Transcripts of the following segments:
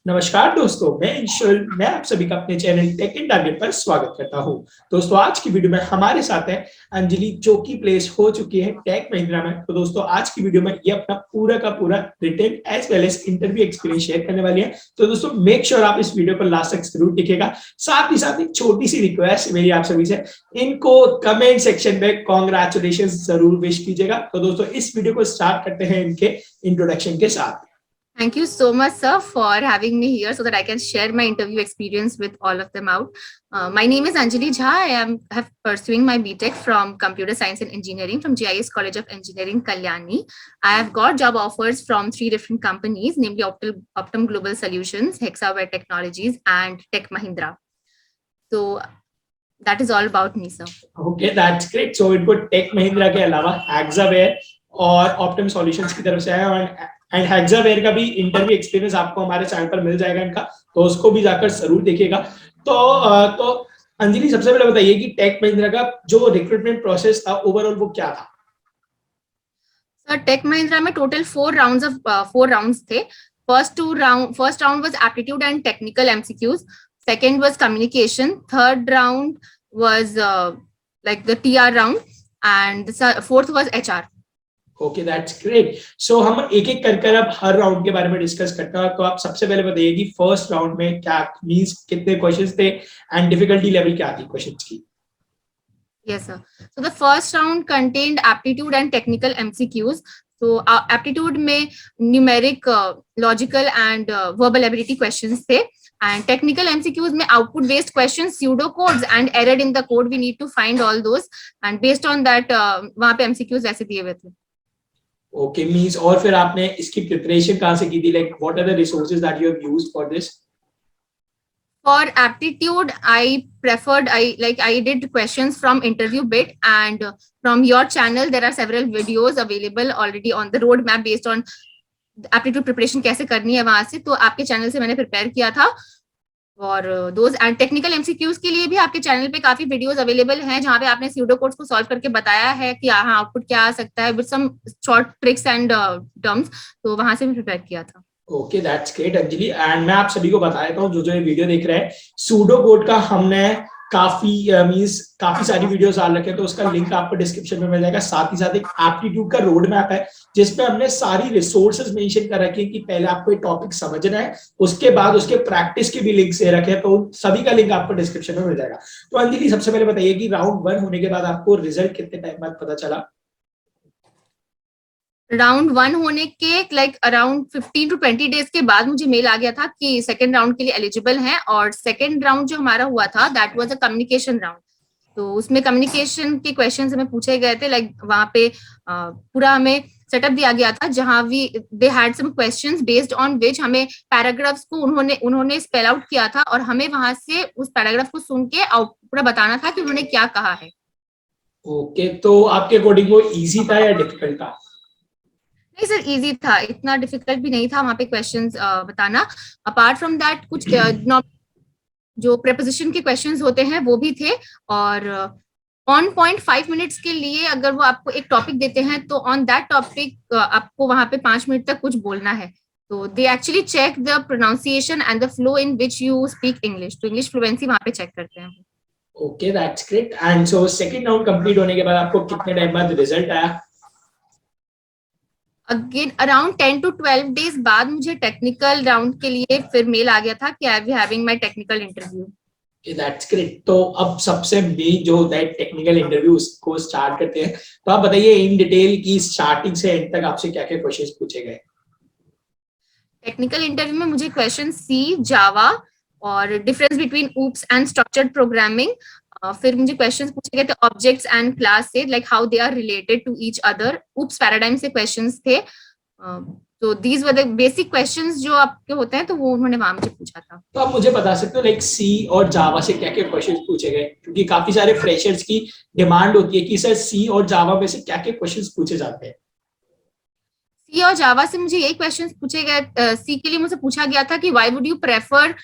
नमस्कार दोस्तों, मैं इंशुल। मैं आप सभी का अपने चैनल टेक इन टारगेट पर स्वागत करता हूं। दोस्तों, आज की वीडियो में हमारे साथ है अंजलि, जो कि प्लेस हो चुकी है टेक महिंद्रा में। तो दोस्तों, आज की वीडियो में ये अपना पूरा का पूरा written as well as interview experience share करने वाली है। तो दोस्तों, मेक श्योर आप इस वीडियो को लास्ट तक जरूर दिखेगा। साथ ही साथ एक छोटी सी रिक्वेस्ट मेरी आप सभी से, इनको कमेंट सेक्शन में कॉन्ग्रेचुलेशन जरूर विश कीजिएगा। तो दोस्तों, इस वीडियो को स्टार्ट करते हैं इनके इंट्रोडक्शन के साथ। Thank you so much, sir, for having me here so that I can share my interview experience with all of them out. My name is Anjali Jha. I am pursuing my BTech from Computer Science and Engineering from GIS College of Engineering, Kalyani. I have got job offers from 3 different companies, namely Optum Global Solutions, Hexaware Technologies, and Tech Mahindra. So that is all about me, sir. Okay, that's great. So इनको take Mahindra के अलावा हेक्सावेयर और ऑप्टिम solutions की तरफ से आया, और and Hexaware का भी इंटरव्यू एक्सपीरियंस आपको हमारे चैनल पर मिल जाएगा इनका, तो उसको भी जाकर जरूर देखिएगा। तो अंजलि, सबसे पहले बताइए कि टेक महिंद्रा का जो रिक्रूटमेंट प्रोसेस था ओवरऑल वो क्या था? सर, टेक महिंद्रा में टोटल 4 राउंड्स थे। First round was aptitude and technical MCQs, second was communication, third round was like the TR round, and the fourth was HR. Okay, that's great. So हम एक एक कर अब हर राउंड के बारे में डिस्कस करते हैं। तो आप सबसे पहले बताइए कि फर्स्ट राउंड में क्या मींस, कितने क्वेश्चंस थे एंड डिफिकल्टी लेवल क्या थी क्वेश्चंस की? Yes, sir. So the first round contained aptitude and technical MCQs. So aptitude में numeric, logical and verbal ability questions थे, and technical MCQs में output based questions, pseudo codes and error in the code. We need to find all those, and based on that वहाँ पे MCQs ऐसे दिए हुए थे। Okay, means और फिर आपने इसकी प्रिपरेशन कहाँ से की थी? Like what are the resources that you have used for this? For aptitude, I did questions from Interview Bit, and from your channel there are several videos available already on the roadmap based on aptitude preparation कैसे करनी है वहां से, तो आपके channel से मैंने prepare किया था। और दोज एंड टेक्निकल एमसीक्यूज के लिए भी आपके चैनल पे काफी वीडियोस अवेलेबल हैं, जहाँ पे आपने स्यूडो कोड्स को सॉल्व करके बताया है कि हाँ आउटपुट क्या आ सकता है with some short tricks and terms, तो वहां से भी प्रिपेयर किया था। Okay, that's great Anjali. And मैं आप सभी को बता देता हूँ, जो ये वीडियो देख रहे हैं, सूडो कोड का हमने काफी सारी वीडियोस डाल रखे हैं, तो उसका लिंक आपको डिस्क्रिप्शन में मिल जाएगा। साथ ही साथ एक एप्टीट्यूड का रोड मैप है, जिसमें हमने सारी रिसोर्सेज मेंशन कर रखे हैं कि पहले आपको एक टॉपिक समझना है, उसके बाद उसके प्रैक्टिस के भी लिंक दे रखे हैं, तो सभी का लिंक आपको डिस्क्रिप्शन में मिल जाएगा। तो अंजलि, सबसे पहले बताइए कि राउंड 1 होने के बाद आपको रिजल्ट कितने टाइम बाद पता चला? राउंड 1 होने के लाइक अराउंड 15 to 20 डेज के बाद मुझे मेल आ गया था कि सेकेंड राउंड के लिए एलिजिबल हैं, और सेकेंड राउंड जो हमारा हुआ था that was a communication round. तो उसमें कम्युनिकेशन के क्वेश्चंस हमें पूछे गए थे, लाइक वहां पे पूरा हमें सेटअप दिया गया था, जहां they had some questions based on which हमें पैराग्राफ्स को उन्होंने स्पेल आउट किया था, और हमें वहां से उस पैराग्राफ को सुन के पूरा बताना था कि उन्होंने क्या कहा है। ओके, तो आपके अकॉर्डिंग वो इजी था या डिफिकल्ट था? नहीं सर, इजी था, इतना डिफिकल्ट भी नहीं था वहां पे क्वेश्चंस बताना। अपार्ट फ्रॉम दैट कुछ जो प्रेपोजिशन के क्वेश्चंस होते हैं वो भी थे, और ऑन पॉइंट 5 मिनट्स के लिए अगर वो आपको एक टॉपिक देते हैं तो ऑन दैट टॉपिक आपको वहां पे 5 मिनट तक कुछ बोलना है। तो they actually check the pronunciation and the flow in which you speak English, तो इंग्लिश फ्लुएंसी वहां पे चेक करते हैं। Okay, that's great. And so second round complete होने के बाद आपको कितने टाइम बाद रिजल्ट आया? अगेन अराउंड 10 to 12 डेज बाद मुझे टेक्निकल राउंड के लिए फिर मेल आ गया था कि I will having my technical interview. That's great. तो अब सबसे मेन जो होता है टेक्निकल इंटरव्यू, उसको स्टार्ट करते हैं। तो आप बताइए इन डिटेल की स्टार्टिंग से एंड तक आपसे क्या क्या क्वेश्चंस पूछे गए? टेक्निकल इंटरव्यू में मुझे क्वेश्चन सी, जावा और difference between OOPs and structured programming, फिर मुझे क्वेश्चंस पूछे गए थे ऑब्जेक्ट्स एंड क्लास से, like how they are related to each other. OOPs paradigm से क्वेश्चंस थे। तो these were the basic questions जो आपके होते हैं, तो वो उन्होंने वहां मुझे पूछा था। तो आप मुझे बता सकते हो लाइक सी और जावा से क्या क्या क्वेश्चंस पूछे गए? क्योंकि काफी सारे फ्रेशर्स की डिमांड होती है कि सर सी और जावा में से क्या क्या क्वेश्चंस पूछे जाते हैं। सी और जावा से मुझे यही क्वेश्चंस पूछे गए। सी के लिए मुझे पूछा गया था कि why would you prefer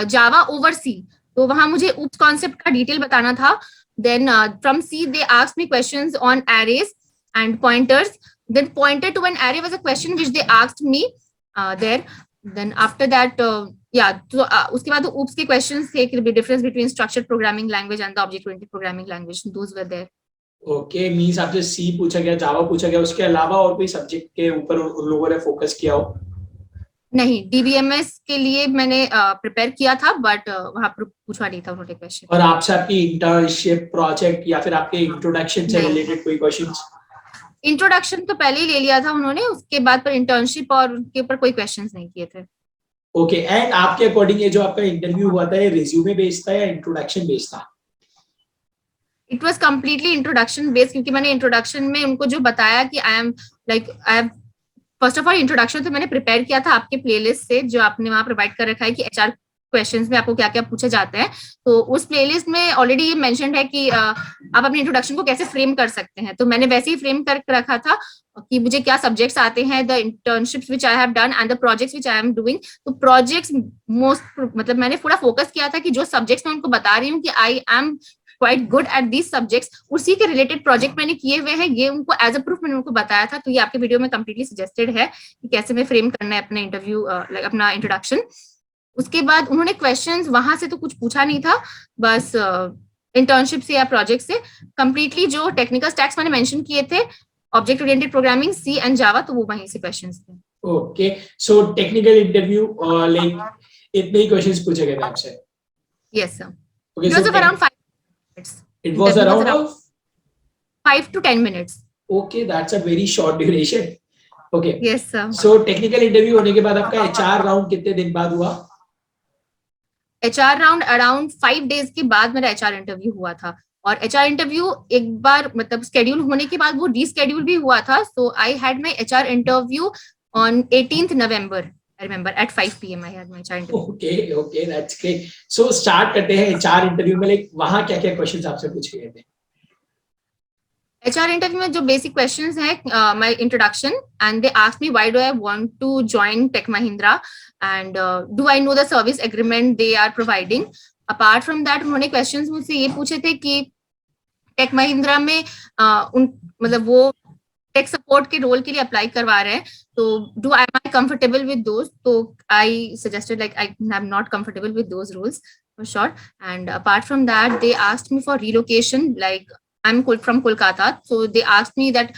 Java over C, तो वहां मुझे ऊप्स कॉन्सेप्ट का डिटेल बताना था। Then from C they asked me questions on arrays and pointers, then pointer to an array was a question which they asked me there. then after that yeah, so उसके बाद oops के questions थे कि difference between structured programming language and the object oriented programming language, those were there. Okay, means आपसे सी पूछा गया, जावा पूछा गया, उसके अलावा और कोई सब्जेक्ट के ऊपर उन लोगों ने फोकस किया हो? नहीं, डीबीएमएस के लिए मैंने प्रिपेयर किया था, बट वहां पर पूछा नहीं था उन्होंने क्वेश्चन। और आपसे आपकी इंटर्नशिप प्रोजेक्ट या फिर आपके इंट्रोडक्शन से रिलेटेड कोई क्वेश्चंस? इंट्रोडक्शन तो पहले ही ले लिया था उन्होंने, उसके बाद पर इंटर्नशिप और उनके ऊपर कोई क्वेश्चंस नहीं किए थे। ओके, एंड आपके अकॉर्डिंग ये जो आपका इंटरव्यू हुआ था, ये रिज्यूमे बेस्ड था या इंट्रोडक्शन बेस्ड था? It was completely introduction based, क्योंकि मैंने इंट्रोडक्शन में उनको जो बताया कि I have first of all introduction तो मैंने प्रिपेयर किया था आपके प्लेलिस्ट से, जो आपने वहां प्रोवाइड कर रखा है कि एचआर क्वेश्चंस में आपको क्या क्या पूछे जाते हैं। तो उस प्लेलिस्ट में ऑलरेडी ये मेंशन्ड है कि आप अपने इंट्रोडक्शन को कैसे फ्रेम कर सकते हैं, तो मैंने वैसे ही फ्रेम कर रखा था कि मुझे क्या सब्जेक्ट्स आते हैं, the internships which I have done and the projects which I am doing. तो प्रोजेक्ट्स मोस्ट मतलब मैंने पूरा फोकस किया था कि जो सब्जेक्ट्स मैं उनको बता रही हूँ कि I am quite good at these subjects, उसी के रिलेटेड प्रोजेक्ट मैंने किए हुए हैं, ये उनको एज अ प्रूफ मैंने उनको बताया था। तो ये आपके वीडियो में कंप्लीटली सजेस्टेड है कि कैसे मैं फ्रेम करना है अपना इंटरव्यू, अपना इंट्रोडक्शन। उसके बाद उन्होंने क्वेश्चंस वहां से तो कुछ पूछा नहीं था, बस इंटर्नशिप से या प्रोजेक्ट से कंप्लीटली जो टेक्निकल स्टैक्स मैंने मेंशन किए थे, object oriented programming, C and Java, तो वो वहीं से क्वेश्चंस थे। Okay, so technical interview like इतने ही क्वेश्चंस पूछे गए थे आपसे? Yes sir, okay, it was around 5 minutes. It was around 5 to 10 minutes. Okay, that's a very short duration. Okay. Yes sir. So technical interview होने के बाद आपका HR राउंड कितने दिन बाद हुआ? HR राउंड अराउंड 5 days के बाद मेरा HR इंटरव्यू हुआ था, और HR इंटरव्यू एक बार मतलब स्केड्यूल होने के बाद वो रीस्केड्यूल भी हुआ था। So I had my HR interview on 18th November. I remember at 5 PM I had my HR interview. Okay, that's great. So start करते हैं HR इंटरव्यू में, लाइक वहाँ क्या क्या क्वेश्चंस आपसे पूछे गए थे? HR इंटरव्यू में जो बेसिक क्वेश्चंस है, my introduction, and they asked me why do I want to join Tech Mahindra and do I know the service agreement they are providing. Apart from that उन्होंने questions मुझसे ये पूछे थे कि take Mahindra में मतलब वो टेक सपोर्ट के रोल के लिए अप्लाई करवा रहे हैं, तो do I am comfortable with those. तो I suggested like I am not comfortable with those roles for sure. And apart from that they asked me for relocation, like I am from Kolkata, so they asked me that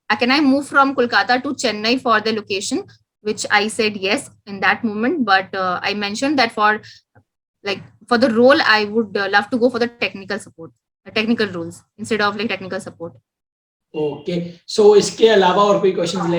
can I move from Kolkata to Chennai for the location, which I said yes in that moment, but I mentioned that for the role I would love to go for the technical support, technical roles instead of like technical support. Okay, so इसके अलावा और कोई questions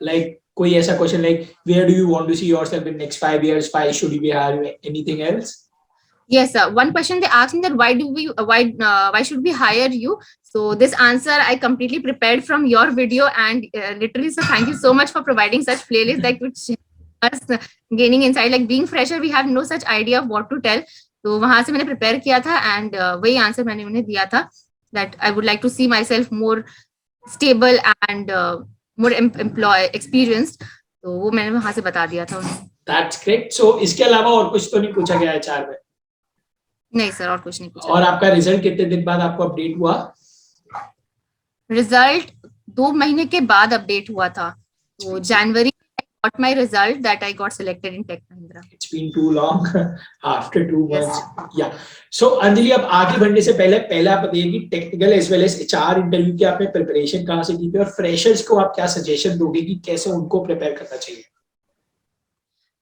like कोई ऐसा question like where do you want to see yourself in next 5 years, why should we hire, anything else? Yes sir, one question they asked me that why should we hire you. So this answer I completely prepared from your video, and literally sir, thank you so much for providing such playlist like which us gaining insight, like being fresher we have no such idea of what to tell. तो वहां से मैंने prepare किया था, and वही answer मैंने उन्हें दिया था that I would like to see myself more stable and more employee experienced. तो वो मैंने वहां से बता दिया था उन्हें। That's great. So इसके अलावा और कुछ तो नहीं पूछा गया HR में? नहीं सर, और कुछ नहीं पूछा। और आपका रिजल्ट कितने दिन बाद आपको अपडेट हुआ? रिजल्ट 2 महीने के बाद अपडेट हुआ था, तो जनवरी I got my result that I got selected in Tech Mahindra. It's been too long after 2 months. Yes. Yeah. So Anjali, अब आगे बढ़ने से पहले आप बताइए कि technical as well as HR interview की आपने प्रिपरेशन कहाँ से की थी, और फ्रेशर्स को आप क्या सजेशन दोगे कि कैसे उनको प्रिपेयर करना चाहिए?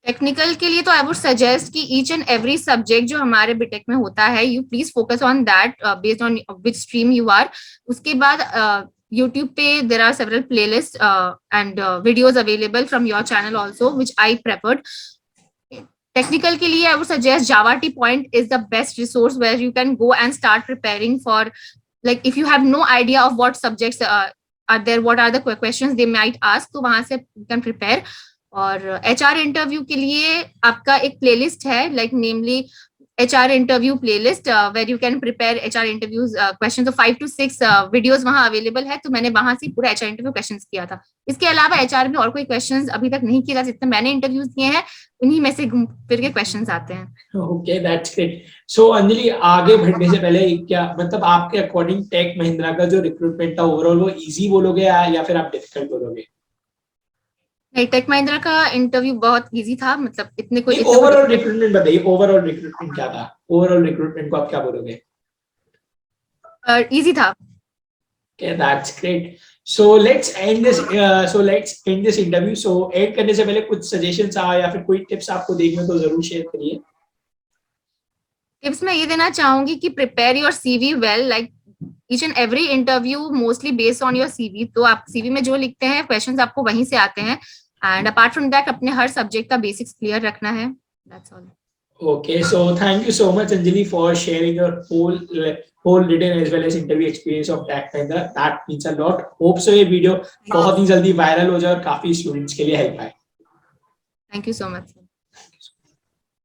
टेक्निकल के लिए तो आई वुड सजेस्ट कि ईच एंड एवरी सब्जेक्ट जो हमारे बीटेक में होता है, you please focus on that based on which stream you are. उसके बाद YouTube पे there are several playlists and videos available from your channel also, which I preferred. Technical के लिए I would suggest Java T Point is the best resource where you can go and start preparing for, like if you have no idea of what subjects are there, what are the questions they might ask, तो वहां से you can prepare. और HR interview के लिए आपका एक playlist है, like namely HR interview playlist, where you can prepare HR interviews questions, 5 to 6 videos वहाँ अवेलेबल है, तो मैंने वहां से पूरा HR इंटरव्यू क्वेश्चंस किया था। इसके अलावा HR में और कोई क्वेश्चंस अभी तक नहीं किया, जितने मैंने इंटरव्यूज किए हैं उन्हीं में से घूम फिर के क्वेश्चंस आते हैं। Okay, that's great. So Anjali, आगे बढ़ने से पहले क्या मतलब आपके अकॉर्डिंग टेक महिंद्रा का जो रिक्रूटमेंट था ओवरऑल वो इजी बोलोगे या फिर आप डिफिकल्ट बोलोगे? टेक महिंद्रा का इंटरव्यू बहुत इजी था, मतलब इतने कोई ओवरऑल रिक्रूटमेंट बताइए, ओवरऑल रिक्रूटमेंट क्या था? ओवरऑल रिक्रूटमेंट को आप क्या बोलोगे? इजी था. Okay, that's great. So let's end this. Let's end this interview. So end करने से पहले कुछ suggestions या फिर कोई tips आपको देनी हो तो जरूर शेयर करिए. टिप्स मैं ये देना चाहूंगी कि prepare your CV well, like each and every interview mostly based on your CV. तो आप सीवी में जो लिखते हैं क्वेश्चंस आपको वहीं से आते हैं. एंड अपार्ट फ्रॉम दैट अपने हर सब्जेक्ट का बेसिक्स क्लियर रखना है. That's all. Okay, so thank you so much, Anjali, for sharing your whole written as well as interview experience of Tech Mahindra. That means a lot. Hope so ये video बहुत ही जल्दी viral हो जाए और काफी students के लिए help आए. Thank you so much.